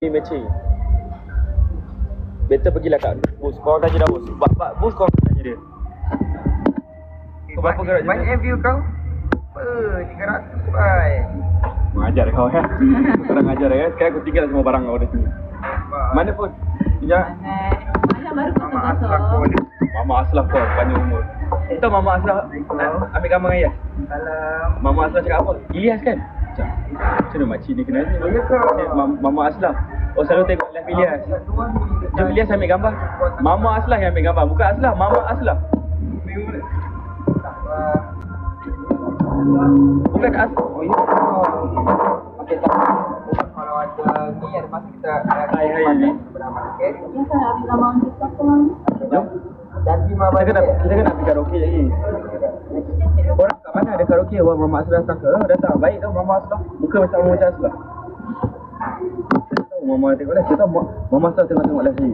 Ni matching. Better pergilah kat bus. Korang tanya dah bus. Bus korang tanya dia. Kau berapa gerak je? Banyak view kau? Apa? 300 baik. Mengajar kau kan? Kurang ajar kan? Sekarang aku tinggal semua barang kau di sini. Mana pun? Sekejap. Baru kau Mama Aslah kau ni. Mama Aslah kau panjang umur. Tahu Mama Aslah ambil gambar dengan Ayah? Salam. Mama Aslah cakap apa? Ilyas kan? Macam mana makcik ni kenal ni? Ya ke? Mama Aslah. Oh selalu tengok live Ilyas. Jom Ilyas ambil gambar. Mama Aslah yang ambil gambar. Bukan Aslah, Mama Aslah. Bukan Aslah. Oh ya. Okey tak. Kalau ada ni ada masa kita Hai. bernama okey. Ya saya ambil gambar untuk kakak. Jom. Janji mama Kita kena pergi karaoke lagi. Orang kat mana ada karaoke? Wah, Mama Aslah datang ke? Datang. Baik tau Mama Aslah. Muka macam Aslah. Tahu Mama tengok live. Kita tahu Mama Aslah tengok live ni.